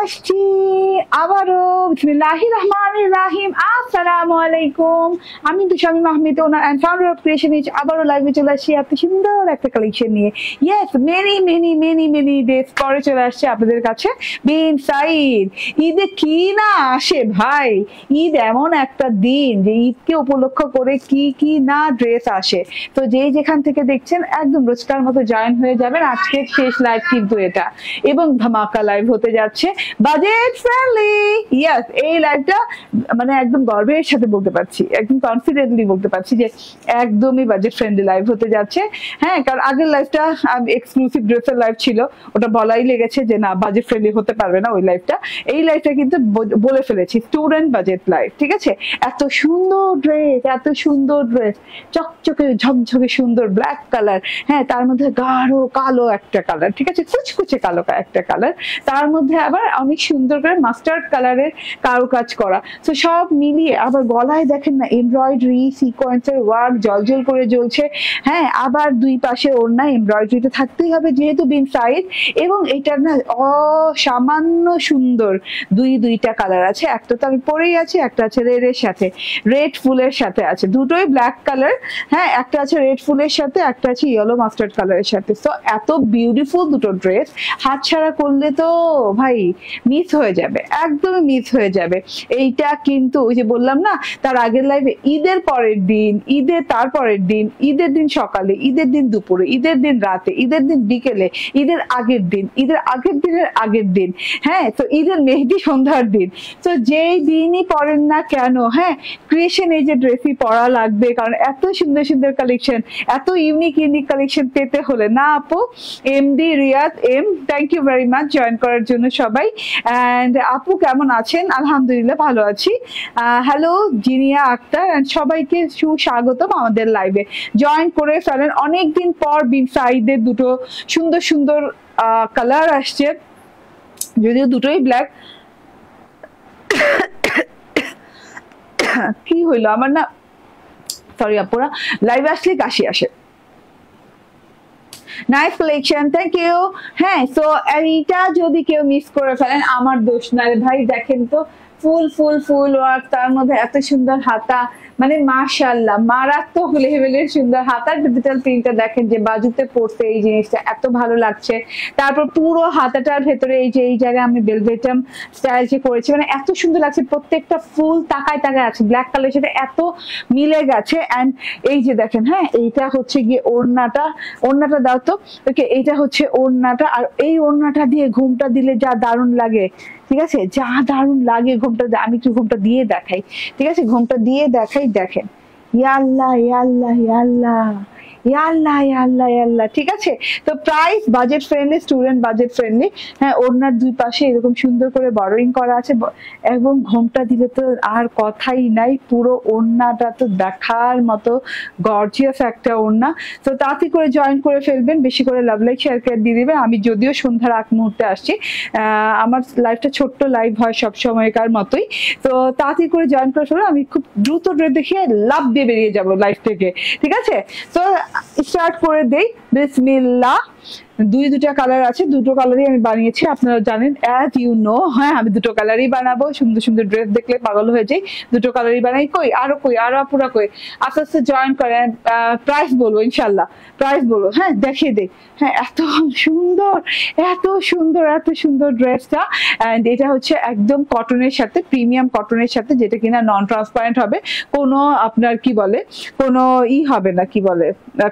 আসছি আবারও। বিসমিল্লাহির রহমানির রহিম। আসসালামু আলাইকুম। আমি Tushami Mahmid, owner and founder of creation ইচ। আবারও লাইভে চলে আসছি এত সুন্দর একটা কালেকশন নিয়ে। ইয়েস, মেনি ডেজ পরে চলে আসছে আপনাদের কাছে বিন সাইদ। ঈদে কি না আসে ভাই, ঈদ এমন একটা দিন যে ঈদকে উপলক্ষ করে কি কি না ড্রেস আসে। তো যেই যেখান থেকে দেখছেন একদম রোজকার মতো জয়েন হয়ে যাবেন। আজকের শেষ লাইভ কিন্তু এটা, এবং ধামাকা লাইভ হতে যাচ্ছে বাজেট ফ্রেন্ডলি। ইয়েস, এই লাইভটা মানে একদম গর্বের সাথে বলতে পারছি, একদম কনফিডেন্টলি বলতে পারছি যে একদমই বাজেট ফ্রেন্ডলি লাইভ হতে যাচ্ছে। হ্যাঁ, কারণ আগের লাইভটা এক্সক্লুসিভ ড্রেসের লাইভ ছিল, ওটা বলাই লেগেছে যে না বাজেট ফ্রেন্ডলি হতে পারবে না ওই লাইভটা। এই লাইভটা কিন্তু বলে ফেলেছি স্টুডেন্ট বাজেট লাইভ, ঠিক আছে? এত সুন্দর ড্রেস, এত সুন্দর ড্রেস, চকচকে ঝকঝকে সুন্দর ব্ল্যাক কালার, হ্যাঁ তার মধ্যে গাঢ় কালো একটা কালার, ঠিক আছে, কুচকুচে কালো একটা কালার, তার মধ্যে আবার অনেক সুন্দর করে মাস্টার্ড কালারের কারুকাজ করা। তো সব মিলিয়ে আবার গলায় দেখেন না এমব্রয়ডারি সিকোয়েন্সের ওয়ার্ক জলজল করে জ্বলছে। হ্যাঁ, আবার দুই পাশে ওড়না এমব্রয়ডারিটা থাকতেই হবে যেহেতু বিন সাইজ। এবং এটার না অসামান্য সুন্দর দুইটা কালার আছে। একটা তো আমি পরেই আছে, একটা আছে রেডের সাথে, রেড ফুলের সাথে আছে, দুটোই ব্ল্যাক কালার। হ্যাঁ, একটা আছে রেড ফুলের সাথে, একটা আছে ইয়েলো মাস্টার্ড কালারের সাথে। তো এত বিউটিফুল দুটো ড্রেস হাতছাড়া করলে তো ভাই মিস হয়ে যাবে, একদমই মিস হয়ে যাবে। এইটা কিন্তু ওই যে বললাম না তার আগের লাইভে, ঈদের পরের দিন, ঈদের তারপরের দিন, ঈদের দিন সকালে, ঈদের দিন দুপুরে, ঈদের দিন রাতে, ঈদের দিন বিকেলে, ঈদের আগের দিন, ঈদের আগের দিনের আগের দিন, হ্যাঁ তো ঈদের মেহেদি সন্ধ্যার দিন। তো যেই দিনই পরেন না কেন, হ্যাঁ ক্রিয়েশন এই যে ড্রেসই পরা লাগবে, কারণ এত সুন্দর সুন্দর কালেকশন, এত ইউনিক কালেকশন পেতে হলে না আপু। MD Riyad M, thank you very much join করার জন্য সবাই। অ্যান্ড আপু কেমন আছেন? আলহামদুলিল্লাহ ভালো আছি। হ্যালো জিনিয়া আক্তার, অ্যান্ড সবাইকে সুস্বাগতম আমাদের লাইভে। জয়েন করে ফেলেন, অনেকদিন পর বিন সাইদের দুটো সুন্দর সুন্দর কালার আসছে, যদিও দুটোই ব্ল্যাক। কি হইলো আমার না, সরি আপুরা, লাইভে আসলে কাশি আসে। Nice collection, thank you. হ্যাঁ, সো এইটা যদি কেউ মিস করে ফেলেন আমার দোষ না রে ভাই। দেখেন তো ফুল ফুল ফুল ওয়ার্ক, তার মধ্যে এত সুন্দর হাতা, মানে মাশাআল্লাহ মারাত্মক লেভেলের সুন্দর হাতার ডিজিটাল প্রিন্টটা দেখেন যে বাজুতে পড়তে এই জিনিসটা এত ভালো লাগছে। তারপর পুরো হাতাটার ভেতরে এই যে এই জায়গায় আমি বেলভেটাম স্টাইল যে করেছি, মানে এত সুন্দর লাগছে। প্রত্যেকটা ফুল তাকায় তাকায় আছে, ব্ল্যাক কালার সাথে এত মিলে গেছে। অ্যান্ড এই যে দেখেন, হ্যাঁ এইটা হচ্ছে গিয়ে ওড়নাটা, ওড়নাটা দাও তো, ওকে এইটা হচ্ছে ওড়নাটা। আর এই ওড়নাটা দিয়ে ঘুমটা দিলে যা দারুণ লাগে, ঠিক আছে, যা দারুণ লাগে ঘুমটা। আমি একটু ঘুমটা দিয়ে দেখাই, ঠিক আছে, ঘুমটা দিয়ে দেখাই। দেখেন ইয়াল্লাহ ইয়াল্লাহ ইয়াল্লাহ ইয়াল্লাহ ইয়াল্লাহ ইয়াল্লাহ, ঠিক আছে। তো price budget friendly, student budget friendly. হ্যাঁ, ওড়নার দুই পাশে এরকম সুন্দর করে বর্ডারিং করা আছে, এবং ঘোমটা দিলে তো আর কথাই নাই। পুরো ওড়নাটা তো দেখার মতো গর্জিয়াস একটা ওড়না। তো তাড়াতাড়ি করে জয়েন করে ফেলবেন, বেশি করে লাভ লাইক শেয়ার করে দিয়ে দিবেন। আমি যদিও সন্ধ্যার আগ মুহূর্তে আসছি, আমার লাইভটা ছোট্ট লাইভ হয় সব সময়কার মতোই। তো তাড়াতাড়ি করে জয়েন করে ফেলবেন, আমি খুব দ্রুত ড্রেস দেখিয়ে লাভ দিয়ে বেরিয়ে যাবো লাইভ থেকে, ঠিক আছে। তো স্টার্ট করে দেই, বিসমিল্লাহ। দুইটা কালার আছে, দুটো কালারই আমি বানিয়েছি, আপনারা জানেন অ্যাজ ইউ নো। হ্যাঁ, আমি দুটো কালারই বানাবো, সুন্দর সুন্দর ড্রেস দেখলে পাগল হয়ে যাই, দুটো কালারই বানাই। কই আরো আপুরা কই, আস্তে আস্তে জয়েন করেন। প্রাইস বলবো ইনশাল্লাহ, প্রাইস বলবো, হ্যাঁ দেখিয়ে দেই। হ্যাঁ, এত সুন্দর এত সুন্দর এত সুন্দর ড্রেসটা। অ্যান্ড এটা হচ্ছে একদম কটনের সাথে, প্রিমিয়াম কটনের সাথে, যেটা কিনা নন ট্রান্সপারেন্ট হবে। কোনো আপনার কি বলে, কোনো হবে না, কি বলে,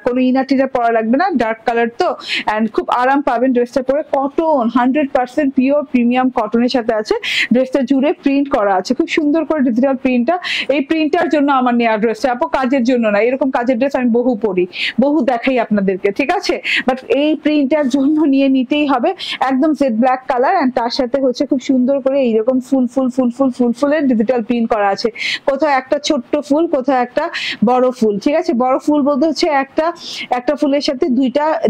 কোনো ইনার পরা লাগবে না, ডার্ক কালার তো। অ্যান্ড খুব আরাম পাবেন ড্রেসটা পরে। কটন 100% পিওর প্রিমিয়াম কটনের সাথে আছে। ড্রেসটা জুড়ে প্রিন্ট করা আছে, খুব সুন্দর করে ডিজিটাল প্রিন্টটা। এই প্রিন্টটার জন্য আমার নেওয়া ড্রেসটা আপু, কাজের জন্য না। এরকম কাজের ড্রেস আমি বহু পরি, বহু দেখাই আপনাদেরকে, ঠিক আছে, বাট এই প্রিন্টটার জন্য নিতেই হবে। একদম জেড ব্ল্যাক কালার, অ্যান্ড তার সাথে হচ্ছে খুব সুন্দর করে এইরকম ফুলের ডিজিটাল প্রিন্ট করা আছে। কোথাও একটা ছোট্ট ফুল, কোথাও একটা বড় ফুল, ঠিক আছে। বড় ফুল বলতে হচ্ছে একটা ফুলের সাথে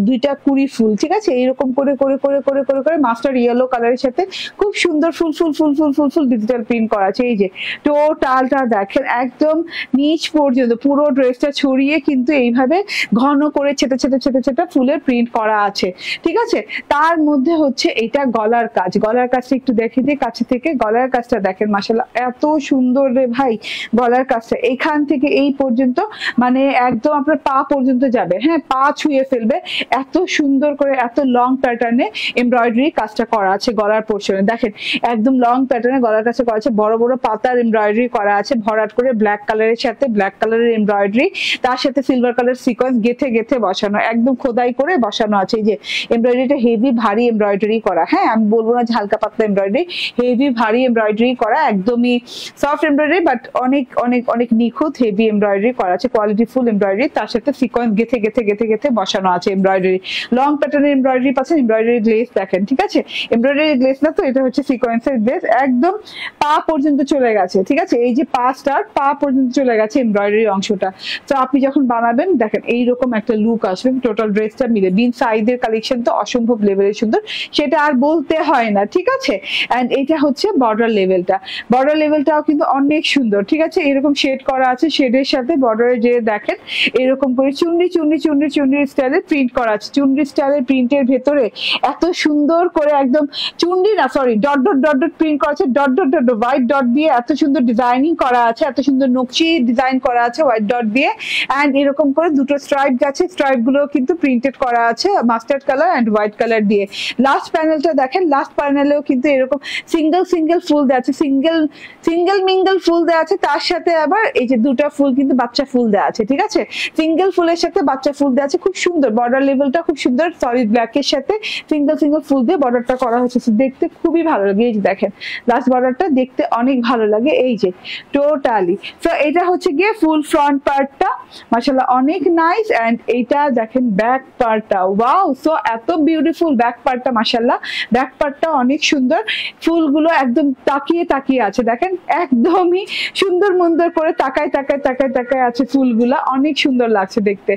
দুইটা কুড়ি ফুল ঠিক আছে, এইরকম করে করে করে করে করে করে মাস্টার ইয়েলো কালারের সাথে খুব সুন্দর ফুল ফুল ফুল ফুল ফুল ফুল ডিজিটাল প্রিন্ট করা আছে। এই যে টোটালটা দেখেন একদম নিচ পর্যন্ত পুরো ড্রেসটা ছড়িয়ে কিন্তু এইভাবে ঘন করে ছেটে ছেটে ছেটে ছেটে ফুলের প্রিন্ট করা আছে, ঠিক আছে। তার মধ্যে হচ্ছে এটা গলার কাজ, গলার কাজটা একটু দেখে দিই কাছে থেকে। গলার কাজটা দেখেন মাশাআল্লাহ এত সুন্দর রে ভাই, গলার কাজটা এখান থেকে এই পর্যন্ত মানে একদম আপনার পা পর্যন্ত যাবে, হ্যাঁ পা ছুঁয়ে ফেলবে, এত সুন্দর করে এত লং প্যাটার্নে এমব্রয়ডারি কাজটা করা আছে গলার পোর্শনে। দেখেন একদম লং প্যাটার্নে গলার কাজটা করা আছে, বড় বড় পাতার এমব্রয়ডারি করা আছে ভরাট করে ব্ল্যাক কালারের সাথে, ব্ল্যাক কালারের এমব্রয়ডারি তার সাথে সিলভার কালার সিকোয়েন্স গেথে গেথে বসানো, একদম খোদাই করে বসানো আছে। এই যে এমব্রয়ডারিটা হেভি ভারী এমব্রয়ডারি করা, হ্যাঁ আমি বলবো না যে হালকা পাতলা এমব্রয়ডারি, হেভি ভারী এমব্রয়ডারি করা, একদমই সফট এমব্রয়ডারি বাট অনেক অনেক অনেক নিখুঁত হেভি এমব্রয়ডারি করা আছে, কোয়ালিটি ফুল এমব্রয়ডারি তার সাথে সিকোয়েন্স গেথে গেথে গেথে গেথে বসানো আছে এমব্রয়ডারি। লং প্যাটার্নের এমব্রয়ডারি পাচ্ছেন, এমব্রয়ডারি গ্লেজ দেখেন, ঠিক আছে এমব্রয়ডারি গ্লেজ না তো এটা হচ্ছে সিকোয়েন্সের গ্লেজ, একদম পা পর্যন্ত চলে গেছে, ঠিক আছে এই যে পা স্টার্ট পা পর্যন্ত চলে গেছে এমব্রয়ডারি অংশটা। তো আপনি যখন বানাবেন দেখেন এইরকম একটা লুক আসবে টোটাল ড্রেসটা মিলে। বিন সাইদের কালেকশন তো অসম্ভব লেভেলের সুন্দর, সেটা আর বলতে হয় না, ঠিক আছে। এন্ড এটা হচ্ছে বর্ডার লেভেলটা, বর্ডার লেভেলটাও কিন্তু অনেক সুন্দর, ঠিক আছে এরকম শেড করা আছে, শেডের সাথে বর্ডারে যে দেখেন এরকম করে চুনরি চুনরি চুনরি চুনরি স্টাইলের প্রিন্ট করা আছে, চুনরি স্টাইলের প্রিন্টের ভেতরে এত সুন্দর করে একদম চুনরি না sorry dot dot dot dot print করা আছে, dot dot dot white dot দিয়ে এত সুন্দর ডিজাইনিং করা আছে, এত সুন্দর নকশি ডিজাইন করা আছে হোয়াইট ডট দিয়ে। এন্ড এরকম করে দুটো স্ট্রাইপ আছে, স্ট্রাইপ গুলো কিন্তু প্রিন্টেড করা আছে mustard colour and white colour দিয়ে। লাস্ট প্যানেলটা দেখেন, লাস্ট প্যানেলেও কিন্তু এরকম সিঙ্গেল সিঙ্গেল ফুল দেওয়া আছে, সিঙ্গেল সিঙ্গেল মিঙ্গেল ফুল দেওয়া আছে, তার সাথে আবার এই যে দুটো ফুল কিন্তু বাচ্চা ফুল দেওয়া আছে, ঠিক আছে সিঙ্গেল ফুলের সাথে বাচ্চা ফুল দেওয়া আছে, খুব সুন্দর বর্ডার লেভেলটা খুব সুন্দর, সলিড ব্ল্যাকের সাথে সিঙ্গেল সিঙ্গেল ফুল দিয়ে বর্ডারটা করা হয়েছে, দেখতে খুবই ভালো লাগে। এই যে দেখেন লাস্ট বর্ডারটা দেখতে অনেক ভালো লাগে, এই যে টোটালি। তো এটা হচ্ছে গিয়ে ফুল ফ্রন্ট পার্টটা মাশাআল্লাহ অনেক নাইস। এন্ড এইটা দেখেন ব্যাক পার্টটা, ওয়াও সো এত বিউটিফুল ব্যাক পার্টটা মাশাআল্লাহ, ব্যাক পার্টটা অনেক সুন্দর, ফুলগুলো একদম তাকিয়ে তাকিয়ে আছে দেখেন, একদমই সুন্দর মন্দর করে তাকায় তাকায় তাকায় তাকায় আছে ফুলগুলা, অনেক সুন্দর লাগছে দেখতে,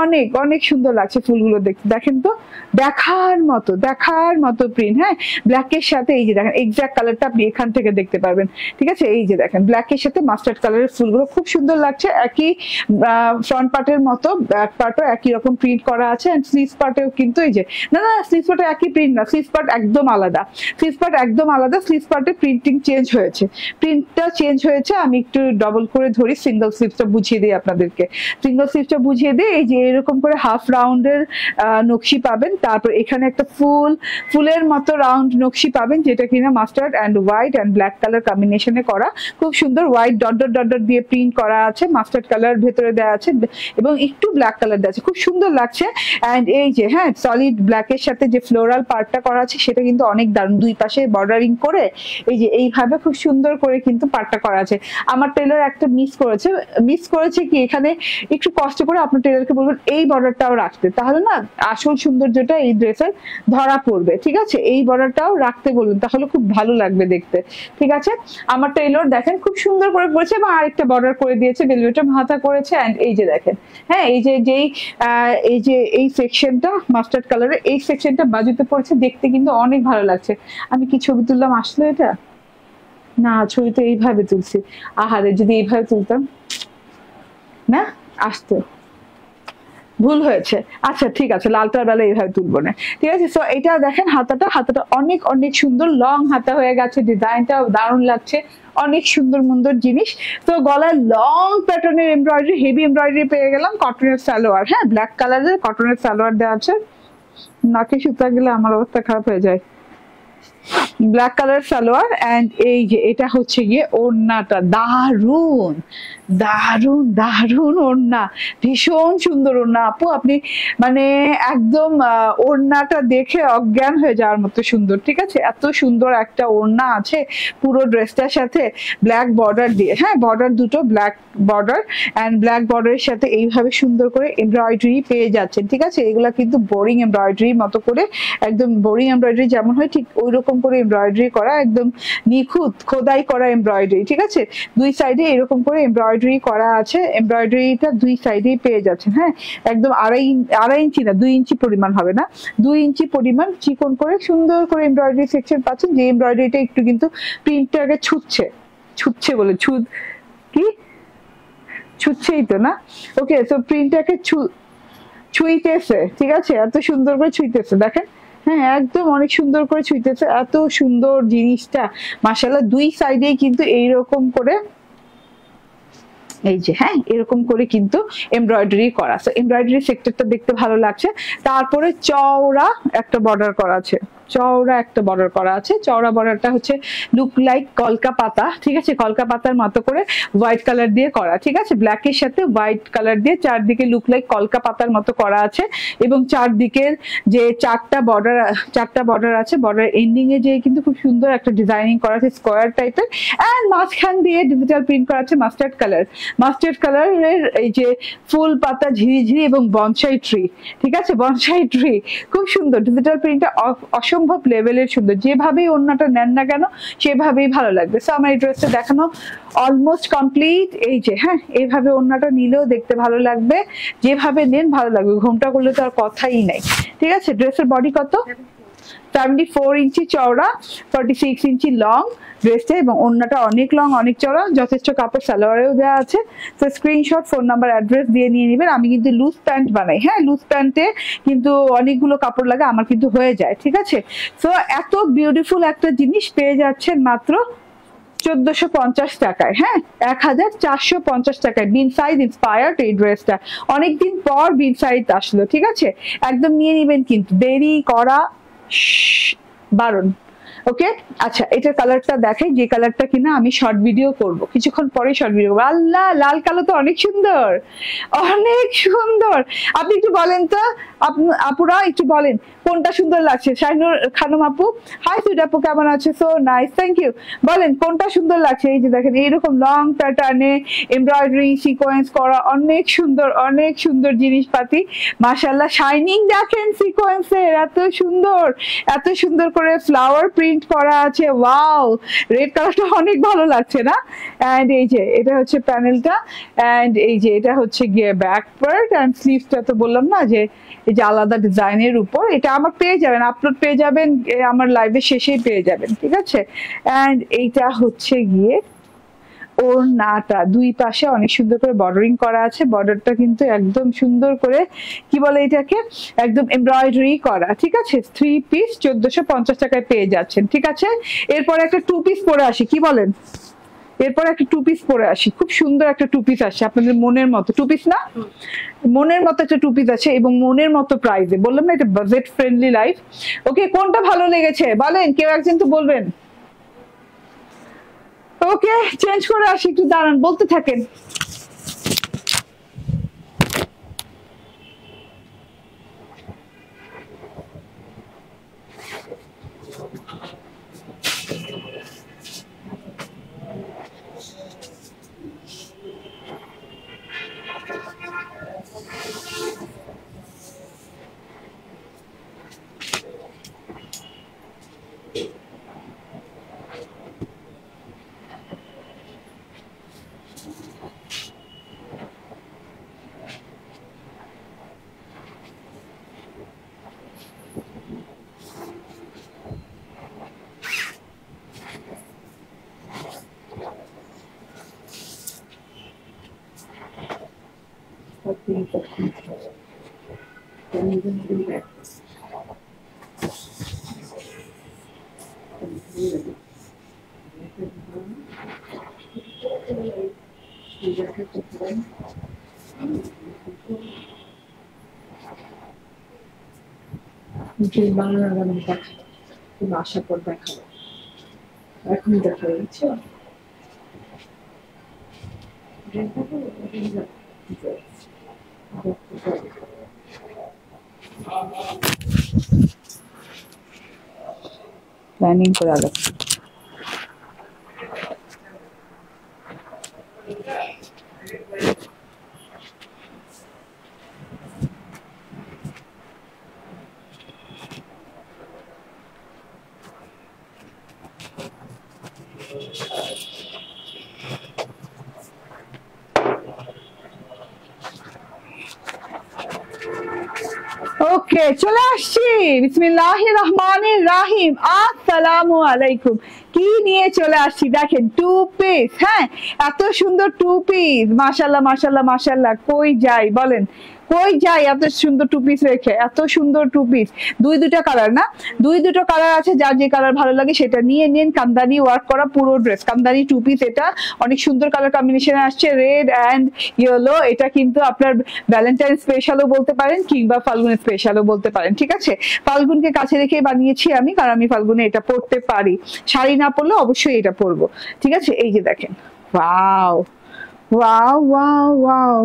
অনেক অনেক সুন্দর লাগছে ফুলগুলো দেখতে। দেখেন তো দেখার মতো প্রিন্ট, হ্যাঁ ব্ল্যাকের সাথে এই যে দেখেন এক্সাক্ট কালারটা আপনি এখান থেকে দেখতে পারবেন, ঠিক আছে এই যে দেখেন ব্ল্যাকের সাথে মাস্টার্ড কালারের ফুলগুলো খুব সুন্দর লাগছে, একই ফ্রন্ট পার্টের মতো ব্যাক পার্টও একই রকম প্রিন্ট করা আছে। এন্ড স্লিভ পার্টেও কিন্তু এই যে না না স্লিভ পার্টে একই প্রিন্ট না, স্লিভ পার্ট একদম আলাদা, স্লিভ পার্ট একদম আলাদা, স্লিভ পার্টে প্রিন্টিং চেঞ্জ হয়েছে, প্রিন্টটা চেঞ্জ হয়েছে। আমি একটু ডবল করে ধরি, সিঙ্গেল স্লিভটা বুঝিয়ে দিই আপনাদেরকে, সিঙ্গেল স্লিভটা বুঝিয়ে দিই। এই যে এরকম করে হাফ রাউন্ডের নকশি পাবেন, তারপর এখানে একটা ফুলের মতো রাউন্ড নকশি পাবেন যেটা কিনা mustard and white and black colour কম্বিনেশনে করা, খুব সুন্দর white dot dot dot dot দিয়ে প্রিন্ট করা আছে, মাস্টার্ড কালার ভেতরে দেওয়া আছে এবং একটু ব্ল্যাক কালার দেওয়া আছে, খুব সুন্দর লাগছে। এন্ড এই যে হ্যাঁ সলিড ব্ল্যাকের সাথে যে ফ্লোরাল পার্টটা করা আছে সেটা কিন্তু অনেক দারুণ, দুই পাশে বর্ডারিং করে এই যে এইভাবে খুব সুন্দর করে কিন্তু পার্টটা করা আছে। আমার টেলার একটা মিস করেছে কি এখানে, একটু কষ্ট করে আপনার টেলারকে বলবেন এই বর্ডারটাও রাখতে, তাহলে না আসল সৌন্দর্যটা এই ড্রেসের ধরা পড়বে, ঠিক আছে এই বর্ডারটাও রাখতে বলবেন তাহলে খুব ভালো লাগবে দেখতে, ঠিক আছে। আমার টেলার দেখেন খুব সুন্দর করে করেছে এবং আরেকটা বর্ডার করে দিয়েছে, বেলভেটটা ভাতা করেছে। এন্ড এই যে দেখেন হ্যাঁ এই যে এই সেকশনটা মাস্টার্ড কালারের এই সেকশনটা বাজুতে পড়েছে, দেখতে কিন্তু অনেক ভালো লাগছে। আমি কি ছবি তুললাম আসলে এটা না, ছবি তো এইভাবে তুলছি, আহারে যদি এইভাবে তুলতাম না আসতো, ভুল হয়েছে, আচ্ছা ঠিক আছে লালটার বেলা এইভাবে তুলবো না, ঠিক আছে। সো এটা দেখেন হাতাটা অনেক অনেক সুন্দর লং হাতা হয়ে গেছে, ডিজাইনটা দারুণ লাগছে, অনেক সুন্দর সুন্দর জিনিস। তো গলায় লং প্যাটার্নের এমব্রয়ডারি হেভি এমব্রয়ডারি পেয়ে গেলাম, কটনের সালোয়ার, হ্যাঁ ব্ল্যাক কালারের কটনের সালোয়ার দেওয়া আছে, নাকে সুতা গেলে আমার অবস্থা খারাপ হয়ে যায়, ব্ল্যাক কালার সালোয়ার। এন্ড এই যে এটা হচ্ছে গিয়ে ওড়নাটা, দারুন দারুন দারুন ওড়না, ভীষণ সুন্দর ওড়না আপু, আপনি মানে একদম ওড়নাটা দেখে অজ্ঞান হয়ে যাওয়ার মতো সুন্দর, ঠিক আছে এত সুন্দর একটা ওড়না আছে পুরো ড্রেসটার সাথে ব্ল্যাক বর্ডার দিয়ে, হ্যাঁ বর্ডার দুটো ব্ল্যাক বর্ডার এন্ড ব্ল্যাক বর্ডারের সাথে এইভাবে সুন্দর করে এমব্রয়ডারি পেয়ে যাচ্ছেন, ঠিক আছে এগুলা কিন্তু বোরিং এমব্রয়ডারি মতো করে, একদম বোরিং এমব্রয়ডারি যেমন হয় ঠিক ওই রকম এরকম করে এমব্রয়ডারি করা, একদম নিখুঁত খোদাই করা এমব্রয়ডারি, ঠিক আছে। দুই সাইডে এরকম করে এমব্রয়ডারি করা আছে, এমব্রয়ডারিটা দুই সাইডেই পেয়ে যাচ্ছেন। হ্যাঁ, একদম আড়াই ইঞ্চি না, 2 ইঞ্চি পরিমাণ হবে না, 2 ইঞ্চি পরিমাণ চিকন করে সুন্দর করে এমব্রয়ডারি সেকশন পাচ্ছেন, যে এমব্রয়ডারিটা একটু কিন্তু প্রিন্টটাকে ছুটছে বলে কি ছুটছেই তো না, ওকে। তো প্রিন্টটাকে ছুঁইতেছে, ঠিক আছে, এত সুন্দর করে ছুঁইতেছে দেখেন। হ্যাঁ, একদম অনেক সুন্দর করে ছুঁইতেছে, এত সুন্দর জিনিসটা মাশাআল্লাহ। দুই সাইডেই কিন্তু এইরকম করে, এই যে হ্যাঁ, এরকম করে কিন্তু এমব্রয়ডারি করা। সো এমব্রয়ডারি সেক্টরটা দেখতে ভালো লাগছে। তারপরে চওড়া একটা বর্ডার করা আছে, চওড়া বর্ডারটা হচ্ছে লুক লাইক কলকা পাতা, ঠিক আছে, কলকা পাতার মতো করে হোয়াইট কালার দিয়ে করা, ঠিক আছে, ব্ল্যাকের সাথে হোয়াইট কালার দিয়ে চারদিকে লুক লাইক কলকা পাতার মতো করা আছে। এবং চারদিকের যে চারটা বর্ডার আছে, বর্ডার এন্ডিং এ যে কিন্তু খুব সুন্দর একটা ডিজাইনিং করা আছে স্কোয়ার টাইপের, এন্ড মাঝখান দিয়ে ডিজিটাল প্রিন্ট করা আছে মাস্টার্ড কালারের এই যে ফুল পাতা ঝিরিঝিরি এবং বনসাই ট্রি, ঠিক আছে, বনসাই ট্রি খুব সুন্দর। ডিজিটাল প্রিন্টটা অসম্ভব লেভেলের সুন্দর, যেভাবেই ওড়নাটা নেন না কেন সেভাবেই ভালো লাগবে। সো আমার এই ড্রেসটা দেখানো অলমোস্ট কমপ্লিট। এই যে হ্যাঁ, এইভাবে ওড়নাটা নিলেও দেখতে ভালো লাগবে, যেভাবে নেন ভালো লাগবে, ঘোমটা করলে তো আর কথাই নাই, ঠিক আছে। ড্রেসের বডি কত? 74 ইঞ্চি চওড়া, 46 ইঞ্চি লং ড্রেসটা, এবং ওড়নাটা অনেক লং অনেক চওড়া, যথেষ্ট কাপড় সালোয়ারেও দেওয়া আছে। তো স্ক্রিনশট, ফোন নাম্বার, অ্যাড্রেস দিয়ে নিয়ে নেবেন। আমি কিন্তু লুজ প্যান্ট বানাই, হ্যাঁ, লুজ প্যান্টে কিন্তু অনেকগুলো কাপড় লাগে, আমার কিন্তু হয়ে যায়, ঠিক আছে। তো এত বিউটিফুল একটা জিনিস পেয়ে যাচ্ছেন মাত্র 1450 টাকায়, হ্যাঁ, 1450 টাকায়। বিন সাইজ ইন্সপায়ার্ড এই ড্রেসটা অনেকদিন পর বিন সাইজ আসলো, ঠিক আছে, একদম নিয়ে নিবেন, কিন্তু দেরি করা বারণ, ওকে। আচ্ছা, এটার কালারটা দেখাই, যে কালারটা কিনা আমি শর্ট ভিডিও করব, কিছুক্ষণ পরে শর্ট ভিডিও করবো। আল্লাহ, লাল কালো তো অনেক সুন্দর, অনেক সুন্দর। আপনি একটু বলেন তো, আপুরা একটু বলেন কোনটা সুন্দর লাগছে। শাইনুর খানম আপু, হাই সুইট আপু, কেমন আছে? So nice, thank you. বলেন কোনটা সুন্দর লাগছে। এই যে দেখেন, এইরকম লং প্যাটার্নে এমব্রয়ডারি সিকোয়েন্স করা, অনেক সুন্দর জিনিসপাতি মাশাআল্লাহ। শাইনিং দেখেন সিকোয়েন্সের, এত সুন্দর করে ফ্লাওয়ার প্রিন্ট করা আছে। ওয়াও, রেড কালারটা অনেক ভালো লাগছে না? এন্ড এই যে এটা হচ্ছে প্যানেলটা, এন্ড এই যে এটা হচ্ছে গিয়ে ব্যাক পার্ট, এন্ড স্লিভসটা তো বললাম না যে এই যে আলাদা ডিজাইনের উপর। এটা আমার পেয়ে যাবেন, আপলোড পেয়ে যাবেন, আমার লাইভের শেষেই পেয়ে যাবেন, ঠিক আছে। এন্ড এইটা হচ্ছে গিয়ে ওড়নাটা, দুই পাশে অনেক সুন্দর করে বর্ডারিং করা আছে। বর্ডারটা কিন্তু একদম সুন্দর করে কি বলে এটাকে, একদম এমব্রয়ডারি করা, ঠিক আছে। 3 পিস 1450 টাকায় পেয়ে যাচ্ছেন, ঠিক আছে। এরপর একটা 2 পিস পরে আসি, কি বলেন? এরপর একটা 2 পিস পরে আসি, খুব সুন্দর একটা 2 পিস আসছে আপনাদের মনের মতো 2 পিস না, মনের মতো একটা 2 পিস আছে, এবং মনের মতো প্রাইসে। বললাম না, এটা বাজেট ফ্রেন্ডলি লাইফ, ওকে। কোনটা ভালো লেগেছে বলেন, কেউ একজন তো বলবেন। ওকে, চেঞ্জ করে আসি, একটু দাঁড়ান, বলতে থাকেন। বাংলা আগামী দেখা কিংবা আসার পর দেখাবো, এখনই দেখা যাচ্ছে। প্ল্যানিং করে আলো ওকে, চলে আসছি। বিসমিল্লাহির রহমানির রহিম। আসসালামু আলাইকুম। কি নিয়ে চলে আসছি দেখেন, টু পিস। হ্যাঁ, এত সুন্দর টু পিস, মাশাআল্লাহ মাশাআল্লাহ মাশাআল্লাহ। কই যাই বলেন, কই যাই এত সুন্দর টু পিস রেখে? এত সুন্দর টু পিস, দুটো কালার না, দুটো কালার আছে, যার যে কালার ভালো লাগে সেটা নিয়ে নিন। কামদানি ওয়ার্ক করা পুরো ড্রেস, কামদানি টু পিস। এটা অনেক সুন্দর কালার কম্বিনেশনে আসছে, রেড অ্যান্ড ইয়েলো। এটা কিন্তু আপনার ভ্যালেন্টাইন স্পেশালও বলতে পারেন কিংবা ফাল্গুন স্পেশালও বলতে পারেন। ঠিক আছে, ফাল্গুনকে কাছে রেখে বানিয়েছি আমি, কারণ আমি ফাল্গুনে এটা পরতে পারি। শাড়ি না পরলে অবশ্যই এটা পরবো। ঠিক আছে, এই যে দেখেন, wow wow wow wow,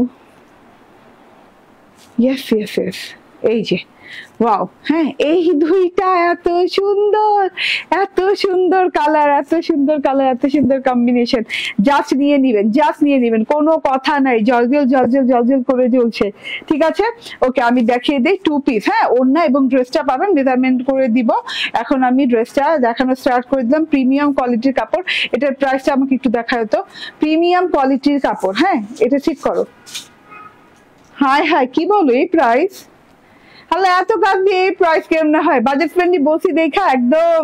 yes yes yes, এই যে ওয়াও। হ্যাঁ, এই দুইটা এত সুন্দর, এত সুন্দর কালার, এত সুন্দর কালার, এত সুন্দর কম্বিনেশন। জাস্ট নিয়ে নিবেন, জাস্ট নিয়ে নিবেন, কোনো কথা নাই। জলজল জলজল জলজল করে জ্বলছে। ঠিক আছে, ওকে, আমি দেখিয়ে দিই টু পিস। হ্যাঁ, ওড়না এবং ড্রেসটা পাবেন, মেজারমেন্ট করে দিব। এখন আমি ড্রেসটা দেখানো স্টার্ট করে দিলাম। প্রিমিয়াম কোয়ালিটির কাপড়, এটার প্রাইসটা আমাকে একটু দেখায় তো। প্রিমিয়াম কোয়ালিটির কাপড়, হ্যাঁ, এটা ঠিক করো। হাই হাই, কি বলো এই প্রাইস? তাহলে এত কাজ দিয়ে এই প্রাইস কেমন হয়? বাজেট ফ্রেন্ডলি বলছি দেখা একদম।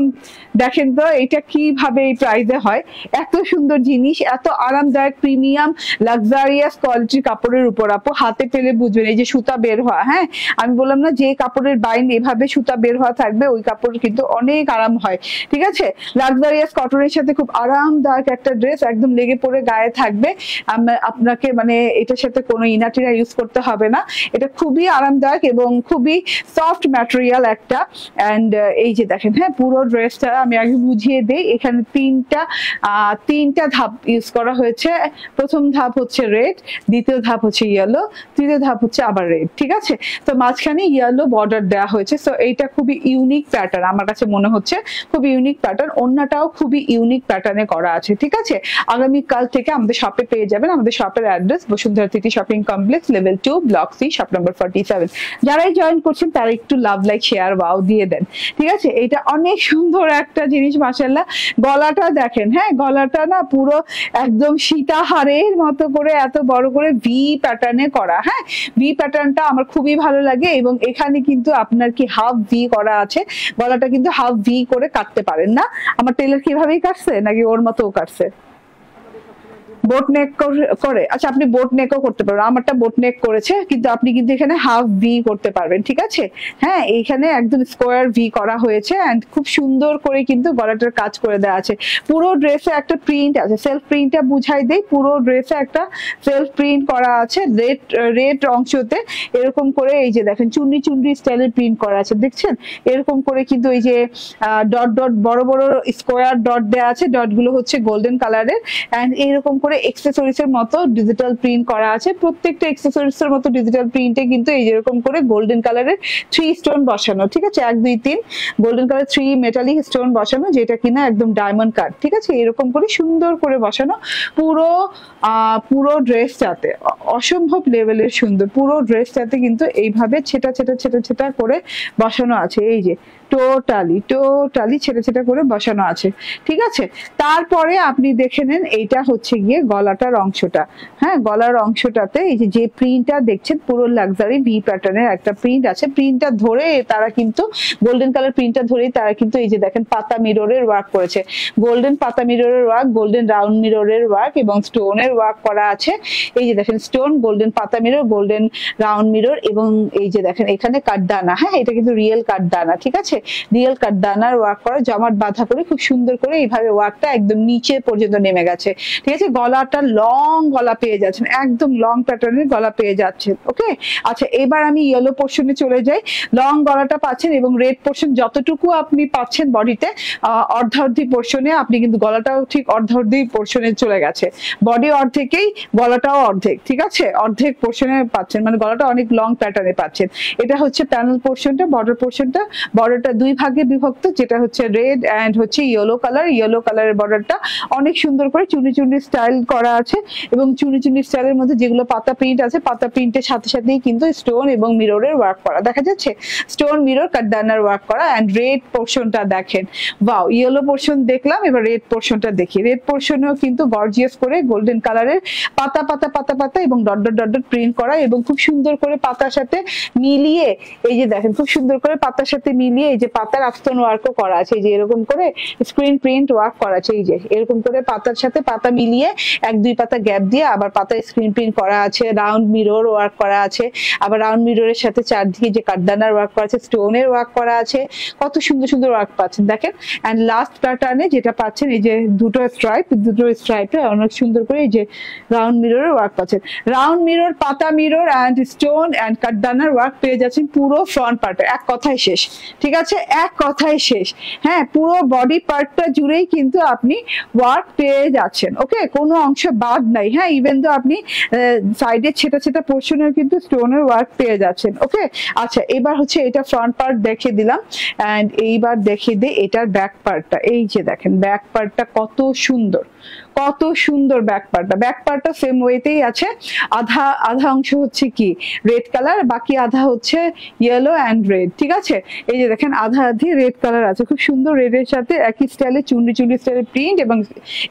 দেখেন তো এটা কিভাবে এই প্রাইসে হয়। এত সুন্দর জিনিস, এত আরামদায়ক, প্রিমিয়াম লাক্সারিয়াস কোয়ালিটির কাপড়ের উপর আপু হাতে পেলে বুঝবেন। এই যে সুতা বের হওয়া, হ্যাঁ, আমি বললাম না যে কাপড়ের বাইন্ড এভাবে সুতা বের হওয়া থাকবে, ওই কাপড় কিন্তু অনেক আরাম হয়। ঠিক আছে, লাক্সারিয়াস কটনের সাথে খুব আরামদায়ক একটা ড্রেস, একদম লেগে পড়ে গায়ে থাকবে। আপনাকে মানে এটার সাথে কোনো ইনাটিনা ইউজ করতে হবে না। এটা খুবই আরামদায়ক এবং খুবই সফট ম্যাটেরিয়াল একটা। এন্ড এই যে দেখেন, হ্যাঁ, পুরো ড্রেসটা আমি আগে বুঝিয়ে দেই। এখানে তিনটা ধাপ ইউজ করা হয়েছে। প্রথম ধাপ হচ্ছে রেড, দ্বিতীয় ধাপ হচ্ছে ইয়েলো, তৃতীয় ধাপ হচ্ছে আবার রেড। ঠিক আছে, তো মাঝখানে ইয়েলো বর্ডার দেওয়া হয়েছে। তো এইটা খুবই ইউনিক প্যাটার্ন, আমার কাছে মনে হচ্ছে খুবই ইউনিক প্যাটার্ন। ওড়নাটাও খুবই ইউনিক প্যাটার্নে করা আছে। ঠিক আছে, আগামীকাল থেকে আমাদের শপে পেয়ে যাবেন। আমাদের শপের address Bashundhara city shopping complex, level 2, block C, shop number 47। যারাই জয়েন করছেন তারা একটু লাভ, লাইক, শেয়ার, ওয়াও দিয়ে দেন। ঠিক আছে, এটা অনেক সুন্দর একটা জিনিস, মাশাআল্লাহ। গলাটা দেখেন, হ্যাঁ, গলাটা না পুরো একদম সীতাহারের মতো করে এত বড় করে ভি প্যাটার্নে করা। হ্যাঁ, ভি প্যাটার্নটা আমার খুবই ভালো লাগে। এবং এখানে কিন্তু আপনার কি হাফ ভি করা আছে, গলাটা কিন্তু হাফ ভি করে কাটতে পারেন না। আমার টেলার কিভাবেই কাটছে নাকি ওর মতোও কাটছে? বোট নেক করে। আচ্ছা, আপনি বোট নেকও করতে পারবেন, আমারটা বোট নেক করেছে, কিন্তু আপনি কিন্তু এখানে হাফ ভি করতে পারবেন। ঠিক আছে, হ্যাঁ, এইখানে একদম স্কোয়ার ভি করা হয়েছে এন্ড খুব সুন্দর করে কিন্তু গলাটার কাজ করে দেওয়া আছে। পুরো ড্রেসে একটা প্রিন্ট আছে, সেলফ প্রিন্টটা বুঝাই দেই। পুরো ড্রেসে একটা সেলফ প্রিন্ট করা আছে রেড অংশতে, এরকম করে। এই যে দেখেন, চুন্নি চুন্নি স্টাইলের প্রিন্ট করা আছে, দেখছেন? এরকম করে কিন্তু এই যে ডট ডট বড় বড় স্কোয়ার ডট দেওয়া আছে, ডট গুলো হচ্ছে গোল্ডেন কালারের। এন্ড এইরকম করে এক্সেসরিজ এর মতো ডিজিটাল প্রিন্ট করা আছে। প্রত্যেকটা এক্সেসরিজ এর মতো ডিজিটাল প্রিন্টে কিন্তু এই যেরকম করে গোল্ডেন কালারের 3 স্টোন বসানো। ঠিক আছে, 1 2 3 গোল্ডেন কালার 3 মেটালিক স্টোন বসানো, যেটা কিনা একদম ডায়মন্ড কাট। ঠিক আছে, এরকম করে সুন্দর করে বসানো পুরো ড্রেসটাতে, অসম্ভব লেভেলের সুন্দর। পুরো ড্রেসটাতে কিন্তু এইভাবে ছেটা ছেটা ছেটা ছেটা করে বসানো আছে। এই যে টোটালি ছেটা ছেটা করে বসানো আছে। ঠিক আছে, তারপরে আপনি দেখে নেন, এইটা হচ্ছে গিয়ে গলাটার অংশটা। হ্যাঁ, গলার অংশটাতে এই যে প্রিন্টটা দেখছেন, পুরো লাক্সারি ভি প্যাটার্নের একটা প্রিন্ট আছে। প্রিন্টটা ধরে তারা কিন্তু গোল্ডেন কালার প্রিন্টটা ধরেই তারা কিন্তু এই যে দেখেন পাতা মিররের ওয়ার্ক করেছে। গোল্ডেন পাতা মিররের ওয়ার্ক, গোল্ডেন রাউন্ড মিররের ওয়ার্ক এবং স্টোনের ওয়ার্ক করা আছে। এই যে দেখেন স্টোন, গোল্ডেন পাতা মিরর, গোল্ডেন রাউন্ড মিরর এবং এই যে দেখেন এখানে কাঠদানা। হ্যাঁ, এটা কিন্তু রিয়েল কাঠদানা। ঠিক আছে, রিয়েল কাঠদানার ওয়ার্ক করা, জমাট বাঁধা করে খুব সুন্দর করে এইভাবে ওয়ার্কটা একদম নিচে পর্যন্ত নেমে গেছে। ঠিক আছে, গলাটা লং গলা পেয়ে যাচ্ছেন, একদম লং প্যাটার্নের গলা পেয়ে যাচ্ছেন। ওকে, আচ্ছা, এবার আমি ইয়েলো পোর্শনে চলে যাই। লং গলাটা পাচ্ছেন এবং রেড পোর্শন যতটুকু আপনি পাচ্ছেন বডিতে, অর্ধার্ধি পোর্শনে আপনি কিন্তু গলাটাও ঠিক অর্ধার্ধি পোর্শনে চলে গেছে। বডি অর্ধেকেই, গলাটাও অর্ধেক। ঠিক আছে, অর্ধেক পোর্শনে পাচ্ছেন, মানে গলাটা অনেক লং প্যাটার্নে পাচ্ছেন। এটা হচ্ছে প্যানেল পোর্শনটা, বর্ডার পোর্শনটা। বর্ডারটা বর্ডারটা দুই ভাগে বিভক্ত, যেটা হচ্ছে রেড অ্যান্ড হচ্ছে ইয়েলো কালার। ইয়েলো কালারের বর্ডারটা অনেক সুন্দর করে চুনি চুনি স্টাইল করা আছে, এবং চুনি চুনি স্টাইলের মধ্যে যেগুলো পাতা প্রিন্ট আছে, পাতা প্রিন্টের সাথে সাথেই কিন্তু স্টোন এবং মিররের ওয়ার্ক করা দেখা যাচ্ছে, স্টোন মিরর কাটদানার ওয়ার্ক করা। অ্যান্ড রেড পোর্শনটা দেখেন, ওয়াও, ইয়েলো পোর্শন দেখলাম, এবার রেড পোর্শনটা দেখি। রেড পোর্শনেও কিন্তু গর্জিয়াস করে গোল্ডেন কালারের পাতা পাতা পাতা পাতা এবং dot dot dot dot print করা, এবং খুব সুন্দর করে পাতার সাথে মিলিয়ে, এই যে দেখেন খুব সুন্দর করে পাতার সাথে মিলিয়ে এই যে পাতার আস্তন ওয়ার্কও করা আছে, এই যে এরকম করে স্ক্রিন প্রিন্ট ওয়ার্ক করা আছে, এই যে এরকম করে পাতার সাথে পাতা মিলিয়ে এক দুই পাতা গ্যাপ দিয়ে আবার পাতায় স্ক্রিন প্রিন্ট করা আছে, রাউন্ড মিরর ওয়ার্ক করা আছে, আবার রাউন্ড মিররের সাথে চারদিকে যে কাঠদানার ওয়ার্ক করা আছে, স্টোনের ওয়ার্ক করা আছে, কত সুন্দর সুন্দর ওয়ার্ক পাচ্ছেন দেখেন। অ্যান্ড লাস্ট প্যাটার্নে যেটা পাচ্ছেন এই যে দুটো স্ট্রাইপে অনেক সুন্দর করে এই যে রাউন্ড মিররের ওয়ার্ক পাচ্ছেন, রাউন্ড মিরর, পাতা মিরর অ্যান্ড স্টোন অ্যান্ড কাঠদানার ওয়ার্ক পেয়ে যাচ্ছেন পুরো ফ্রন্ট পার্টে। এক কথায় শেষ, ঠিক আছে, এক কথায় শেষ। হ্যাঁ, পুরো বডি পার্টটা জুড়েই কিন্তু আপনি ওয়ার্ক পেয়ে যাচ্ছেন, ওকে, কোনো অংশ বাদ নাই। হ্যাঁ, ইভেন তো আপনি সাইডে ছেটা ছেটা পোর্শনেও কিন্তু স্টোনের ওয়ার্ক পেয়ে যাচ্ছেন, ওকে। আচ্ছা, এবার হচ্ছে এটা ফ্রন্ট পার্ট দেখিয়ে দিলাম, অ্যান্ড এইবার দেখিয়ে দিই এটার ব্যাক পার্টটা। এই যে দেখেন ব্যাক পার্টটা কত সুন্দর, কত সুন্দর ব্যাক পার্টটা। ব্যাক পার্টটা সেম ওয়েতেই আছে, আধা আধা অংশ হচ্ছে কি রেড কালার, বাকি আধা হচ্ছে ইয়েলো অ্যান্ড রেড, ঠিক আছে। এই যে দেখেন আধা আধি রেড কালার আছে, খুব সুন্দর রেডের সাথে একই স্টাইলে চুন্ডি চুন্ডি স্টাইলের প্রিন্ট এবং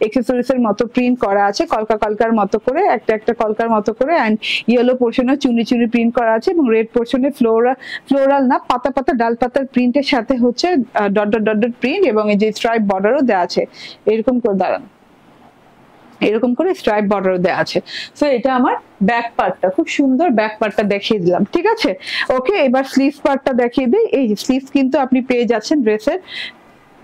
এক্সেসরিজ এর মতো প্রিন্ট করা আছে, কলকা কলকার মতো করে, একটা একটা কলকার মতো করে। অ্যান্ড ইয়েলো পোর্শনে চুন্ডি চুন্ডি প্রিন্ট করা আছে, এবং রেড পোর্শনে ফ্লোরাল না, পাতা পাতা ডাল পাতার প্রিন্টের সাথে হচ্ছে dot dot dot dot print, এবং এই যে স্ট্রাইপ বর্ডারও দেওয়া আছে, এরকম করে দাঁড়ান, এরকম করে স্ট্রাইপ বর্ডার দেওয়া আছে। সো এটা আমার ব্যাক পার্টটা, খুব সুন্দর ব্যাক পার্টটা দেখিয়ে দিলাম, ঠিক আছে। ওকে, এবার স্লিভ পার্টটা দেখিয়ে দিই। এই যে স্লিভ কিন্তু আপনি পেয়ে যাচ্ছেন ড্রেসের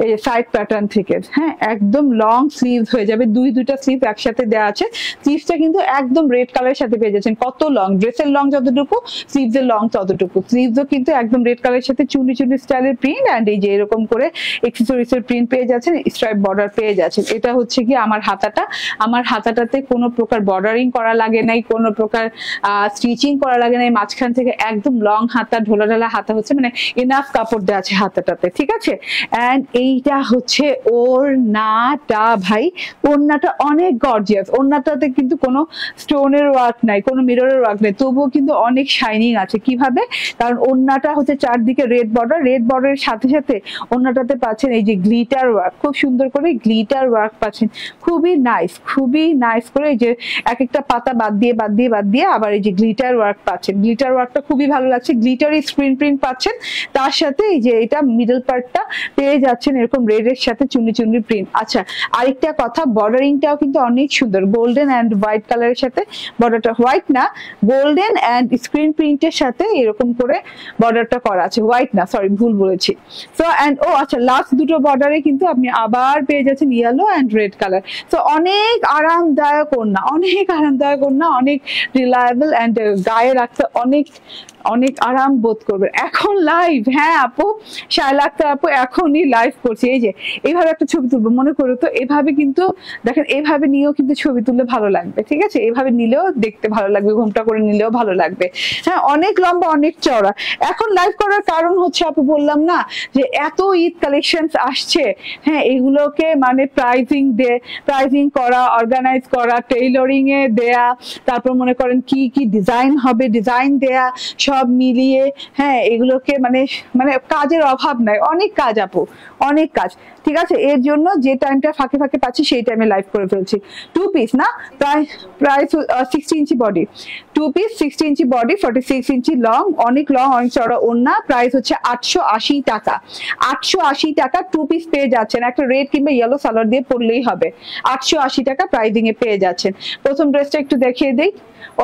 এই সাইড প্যাটার্ন থেকে, হ্যাঁ, একদম লং স্লিভ হয়ে যাবে, দুইটা স্লিভ একসাথে দেওয়া আছে। স্লিভসটা কিন্তু একদম রেড কালারের সাথে পেয়ে যাচ্ছেন, কত লং, ড্রেসের লং যতটুকু স্লিভস এর লং ততটুকু। স্লিভসও কিন্তু একদম রেড কালারের সাথে চুনি চুনি স্টাইলের প্রিন্ট, অ্যান্ড এই যে এরকম করে এক্সেসরিজ এর প্রিন্ট পেয়ে যাচ্ছেন, স্ট্রাইপ বর্ডার পেয়ে যাচ্ছেন। এটা হচ্ছে কি আমার হাতাটা, আমার হাতাটাতে কোনো প্রকার বর্ডারিং করা লাগে নাই, কোনো প্রকার স্টিচিং করা লাগে নাই, মাঝখান থেকে একদম লং হাতা, ঢোলা ঢালা হাতা হচ্ছে, মানে এনাফ কাপড় দেওয়া আছে হাতাটাতে, ঠিক আছে। অ্যান্ড এইটা হচ্ছে ওড়নাটা, ভাই ওড়নাটা অনেক গর্জিয়াস, ওড়নাটাতে কিন্তু কোনো স্টোনের ওয়ার্ক নাই, কোনো মিররের ওয়ার্ক নাই, তবুও কিন্তু অনেক শাইনিং আছে। কিভাবে? কারণ ওড়নাটা হচ্ছে চারদিকে রেড বর্ডার, রেড বর্ডারের সাথে সাথে ওড়নাটাতে পাচ্ছেন এই যে গ্লিটার ওয়ার্ক, খুব সুন্দর করে গ্লিটার ওয়ার্ক পাচ্ছেন, খুবই নাইস করে এই যে এক একটা পাতা বাদ দিয়ে আবার এই যে গ্লিটার ওয়ার্ক পাচ্ছেন। গ্লিটার ওয়ার্কটা খুবই ভালো লাগছে, গ্লিটারি স্ক্রিন প্রিন্ট পাচ্ছেন, তার সাথে এই যে এটা মিডল পার্টটা পেয়ে যাচ্ছেন এরকম রেডের সাথে চুনি চুনি প্রিন্ট। আচ্ছা, আরেকটা কথা, বর্ডারিংটাও কিন্তু অনেক সুন্দর, গোল্ডেন অ্যান্ড হোয়াইট কালারের সাথে বর্ডারটা, হোয়াইট না গোল্ডেন অ্যান্ড স্ক্রিন প্রিন্টের সাথে এরকম করে বর্ডারটা করা আছে, হোয়াইট না, সরি ভুল বলেছি। সো অ্যান্ড আচ্ছা, লাস্ট দুটো বর্ডারে কিন্তু আপনি আবার পেয়ে যাচ্ছেন yellow and red colour. So অনেক আরামদায়ক ওড়না, অনেক রিলায়েবল অ্যান্ড গায়ে রাখতে অনেক আরাম বোধ করবে। এখন লাইভ, হ্যাঁ আপু, শায়লা আক্তার আপু এখনই লাইভ করছি। এই যে এইভাবে একটা ছবি তুলবো, মনে করো তো, এভাবে কিন্তু দেখেন, এভাবে নিয়েও কিন্তু ছবি তুললে ভালো লাগবে, ঠিক আছে, এভাবে নিলেও দেখতে ভালো লাগবে, ঘুমটা করে নিলেও ভালো লাগবে। হ্যাঁ, অনেক লম্বা, অনেক চওড়া। এখন লাইভ করার কারণ হচ্ছে আপু বললাম না যে এত ঈদ কালেকশন আসছে, হ্যাঁ, এগুলোকে মানে প্রাইজিং করা, অর্গানাইজ করা, টেইলরিং এ দেয়া, তারপর মনে করেন কি কি ডিজাইন হবে, ডিজাইন দেয়া, সব মিলিয়ে, হ্যাঁ, এগুলোকে মানে কাজের অভাব নাই, অনেক কাজ আপু, অনেক কাজ, ঠিক আছে। এর জন্য যে টাইমটা ফাঁকে পাচ্ছি সেই টাইমে লাইভ করে ফেলছি। 2 পিস না, প্রায় 60 ইঞ্চি বডি, 2 পিস 60 ইঞ্চি বডি, 46 ইঞ্চি লং, অনেক চড়া ওড়না, প্রাইস হচ্ছে 880 টাকা। 880 টাকা 2 পিস পেয়ে যাচ্ছেন, একটা রেড কিংবা ইয়েলো সালোয়ার দিয়ে পরলেই হবে। 880 টাকা প্রাইজিং এ পেয়ে যাচ্ছেন। প্রথম ড্রেসটা একটু দেখিয়ে দিই।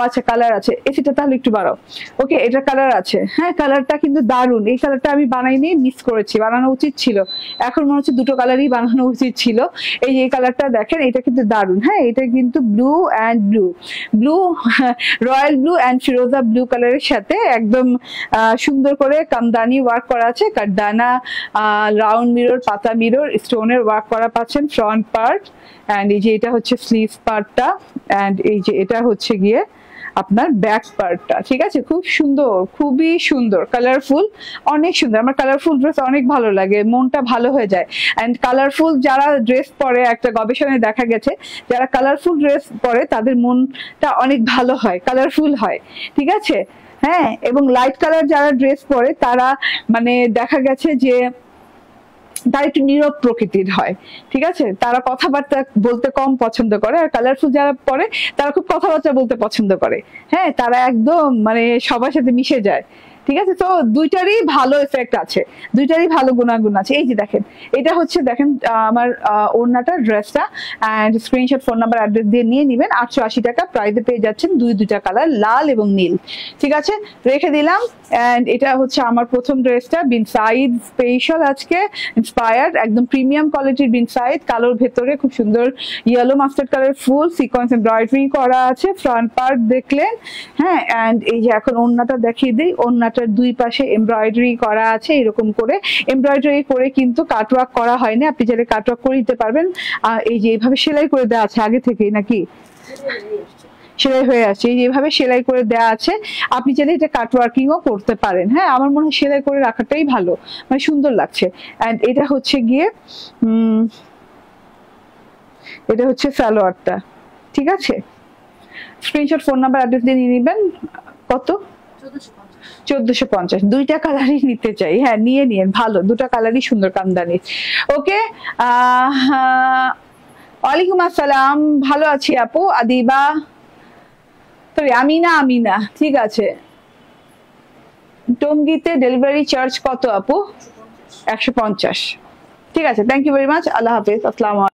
আচ্ছা, কালার আছে, এসিটা তাহলে একটু বাড়াও। ওকে, এটা কালার আছে, হ্যাঁ, কালারটা কিন্তু দারুণ। এই কালারটা আমি বানাইনি, মিস করেছি, বানানো উচিত ছিল। এখন মনে হচ্ছে দুটো কালারই বানানো উচিত ছিল। এই যে কালারটা দেখেন, এটা কিন্তু দারুণ। হ্যাঁ, এটা কিন্তু blue royal blue and Firoza blue কালারের সাথে একদম সুন্দর করে কামদানি ওয়ার্ক করা আছে, কাঠদানা, রাউন্ড মিরর, পাতা মিরর, স্টোনের ওয়ার্ক করা পাচ্ছেন ফ্রন্ট পার্ট। অ্যান্ড এই যে এটা হচ্ছে স্লিভ পার্টটা, অ্যান্ড এই যে এটা হচ্ছে গিয়ে আপনার ব্যাক পার্টটা, ঠিক আছে? খুব সুন্দর, খুবই সুন্দর, কালারফুল, অনেক সুন্দর। আমার কালারফুল ড্রেস অনেক ভালো লাগে, মনটা ভালো হয়ে যায়। অ্যান্ড কালারফুল যারা ড্রেস পরে, একটা গবেষণায় দেখা গেছে যারা কালারফুল ড্রেস পরে তাদের মনটা অনেক ভালো হয়, কালারফুল হয়, ঠিক আছে? হ্যাঁ, এবং লাইট কালার যারা ড্রেস পরে তারা মানে দেখা গেছে যে তারা একটু নীরব প্রকৃতির হয়, ঠিক আছে? তারা কথাবার্তা বলতে কম পছন্দ করে। আর কালারফুল যারা পরে তারা খুব কথাবার্তা বলতে পছন্দ করে। হ্যাঁ, তারা একদম মানে সবার সাথে মিশে যায়, ঠিক আছে? তো দুইটারই ভালো এফেক্ট আছে, দুইটারই ভালো গুণাগুণ আছে। এই যে দেখেন, এটা হচ্ছে দেখেন আমার ওড়নাটা, ড্রেসটা, and screenshot, phone number, address দিয়ে নিয়ে নেবেন। 880 টাকা প্রাইসে পেয়ে যাচ্ছেন দুইটা কালার, লাল এবং নীল, ঠিক আছে? রেখে দিলাম। অ্যান্ড এটা হচ্ছে আমার প্রথম ড্রেসটা, বিন সাইদ স্পেশাল, আজকে ইন্সপায়ার্ড, একদম প্রিমিয়াম কোয়ালিটির বিন সাইদ, কালোর ভেতরে খুব সুন্দর ইয়েলো মাস্টার্ড কালার ফুল সিকোয়েন্স এমব্রয়ডারি করা আছে। ফ্রন্ট পার্ট দেখলেন, হ্যাঁ। অ্যান্ড এই যে এখন ওড়নাটা দেখিয়ে দিই, ওড়নাটার দুই পাশে এমব্রয়ডারি করা আছে, এরকম করে এমব্রয়ডারি করে কিন্তু কাটওয়ার্ক করা হয়নি, আপনি চাইলে কাটওয়ার্ক করে দিতে পারবেন। এই যে এইভাবে সেলাই করে দেওয়া আছে আগে থেকেই, নাকি সেলাই হয়ে আছে, এইভাবে সেলাই করে দেওয়া আছে, আপনি চাইলে এটা কাটওয়ার্কিংও করতে পারেন। হ্যাঁ, আমার মনে হয় সেলাই করে রাখাটাই ভালো, মানে সুন্দর লাগছে। অ্যান্ড এটা হচ্ছে গিয়ে এটা হচ্ছে সালোয়ারটা, ঠিক আছে? স্ক্রিনশট, ফোন নাম্বার, অ্যাড্রেস দিয়ে নিয়ে নেবেন। কত? 1450। দুইটা কালারই নিতে চাই, হ্যাঁ নিয়ে নিন, ভালো, দুটা কালারই সুন্দর কামদানি। ওকে, ওয়ালাইকুম আসসালাম, ভালো আছি আপু। আদিবা, সরি আমিনা, ঠিক আছে। টঙ্গীতে ডেলিভারি চার্জ কত আপু? 150। ঠিক আছে, থ্যাংক ইউ ভেরি মাচ, আল্লাহ হাফেজ, আসসালামু আলাইকুম।